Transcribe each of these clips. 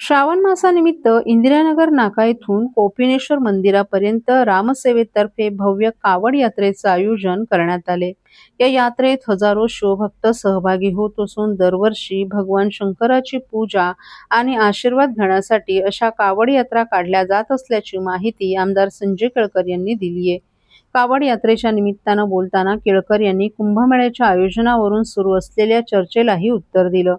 श्रावण मासानिमित्त इंदिरानगर नाका येथून कोपिनेश्वर मंदिरापर्यंत रामसेवेतर्फे भव्य कावड यात्रेचे आयोजन करण्यात आले। या यात्रेत हजारो शिवभक्त सहभागी होत असून दरवर्षी भगवान शंकराची पूजा आणि आशीर्वाद घेण्यासाठी अशा कावड यात्रा काढल्या जात असल्याची माहिती आमदार संजय केळकर यांनी दिली आहे। कावड यात्रेच्या निमित्तानं बोलताना केळकर यांनी कुंभमेळ्याच्या आयोजनावरून सुरू असलेल्या चर्चेलाही उत्तर दिलं।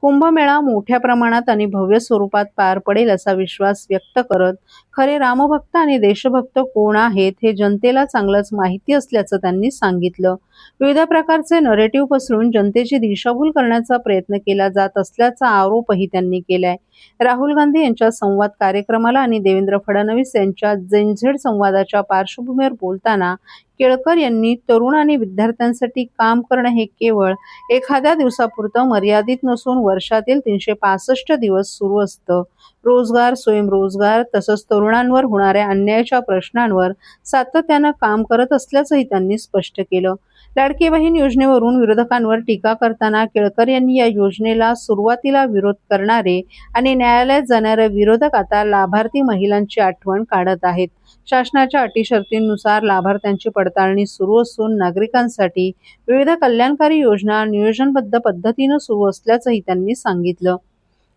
कुंभमेळा मोठ्या प्रमाणात आणि भव्य स्वरूपात पार पडेल असा विश्वास व्यक्त करत खरे रामभक्त आणि देशभक्त कोण आहेत हे जनतेला चांगलंच माहिती असल्याचं त्यांनी सांगितलं। विविध प्रकारचे नरेटिव्ह पसरून जनतेची दिशाभूल करण्याचा प्रयत्न केला जात असल्याचा आरोपही त्यांनी केलाय। राहुल गांधी यांच्या संवाद कार्यक्रमाला आणि देवेंद्र फडणवीस यांच्या जेनझेड संवादाच्या पार्श्वभूमीवर बोलताना केळकर यांनी तरुण आणि विद्यार्थ्यांसाठी काम करणं हे केवळ एखाद्या दिवसापुरतं मर्यादित नसून वर्षातील 365 दिवस सुरू असतं। रोजगार, स्वयंरोजगार तसंच तरुणांवर होणाऱ्या अन्यायाच्या प्रश्नांवर सातत्यानं काम करत असल्याचंही त्यांनी स्पष्ट केलं। लाडकी बहीण योजनेवरून विरोधकांवर टीका करताना केळकर यांनी या योजनेला सुरुवातीला विरोध करणारे आणि न्यायालयात जाणारे विरोधक आता लाभार्थी महिलांची आठवण काढत आहेत। शासनाच्या अटी शर्तींनुसार लाभार्थ्यांची पडताळणी सुरू असून नागरिकांसाठी विविध कल्याणकारी योजना नियोजनबद्ध पद्धतीने सुरू असल्याचंही त्यांनी सांगितलं।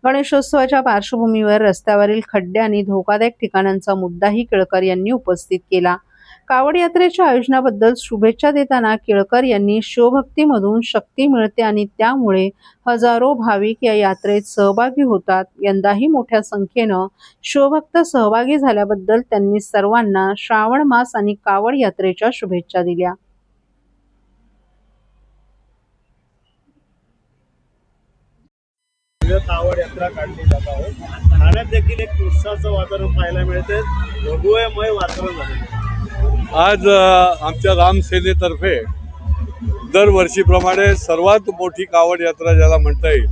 गणेशोत्सवाच्या पार्श्वभूमीवर रस्त्यावरील खड्डे आणि धोकादायक ठिकाणांचा मुद्दाही केळकर यांनी उपस्थित केला। कावड यात्रेच्या आयोजनाबद्दल शुभेच्छा देताना केळकर यांनी शिवभक्तीमधून शक्ती मिळते आणि त्यामुळे हजारो भाविक या यात्रेत सहभागी होतात। यंदाही मोठ्या संख्येनं शिवभक्त सहभागी झाल्याबद्दल त्यांनी सर्वांना श्रावण मास आणि कावड यात्रेच्या शुभेच्छा दिल्या। कावड यात्रा काढली जात आहे। ठाण्यात देखील एक उत्साहाचं वातावरण पाहायला मिळते। भगवमय वातावरण झाले। आज आमच्या रामसेनेतर्फे दरवर्षीप्रमाणे सर्वात मोठी कावड यात्रा ज्याला म्हणता येईल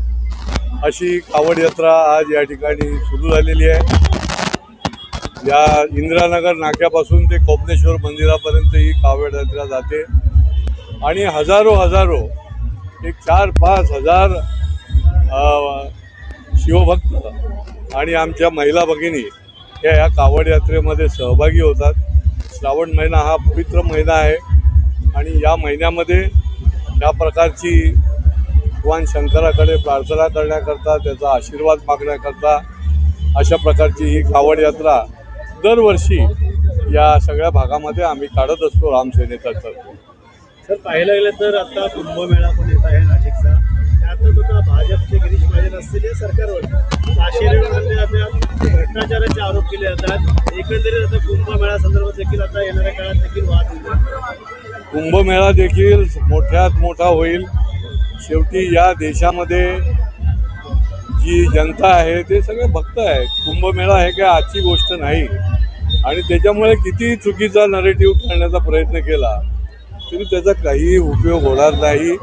अशी कावड यात्रा आज या ठिकाणी सुरू झालेली आहे। या इंदिरानगर नाक्यापासून ते कोपिनेश्वर मंदिरापर्यंत ही कावड यात्रा जाते आणि हजारो एक 4-5 हजार शिवभक्त आणि आमच्या महिला भगिनी या कावड यात्रेमध्ये सहभागी होतात। श्रावण महिना हा पवित्र महिना आहे आणि या महिन्यामध्ये या प्रकारची भगवान शंकराकडे प्रार्थना करण्याकरता त्याचा आशीर्वाद मागण्याकरता अशा प्रकारची ही कावड यात्रा दरवर्षी या सगळ्या भागामध्ये आम्ही काढत असतो रामसेनेतर्फे। सर पाहायला गेलं तर आता कुंभमेळा पण येत आहे नाशिकचा। त्यातच आता भाजपचे गिरीश महाजन असतील या सरकारवर भ्रष्टाचाराचे आरोप केले जातात। एकंदरीत आता कुंभमेळा संदर्भात देखील आता येणाऱ्या काळात देखील वाद होईल। कुंभमेळा देखील मोठ्यात मोठा होईल। शेवटी या देशामध्ये जी जनता आहे ते सगळे भक्त आहेत। कुंभमेळा हे काय आजची गोष्ट नाही आणि त्याच्यामुळे किती चुकीचा नरेटिव्ह करण्याचा प्रयत्न केला तरी त्याचा काही उपयोग होणार नाही।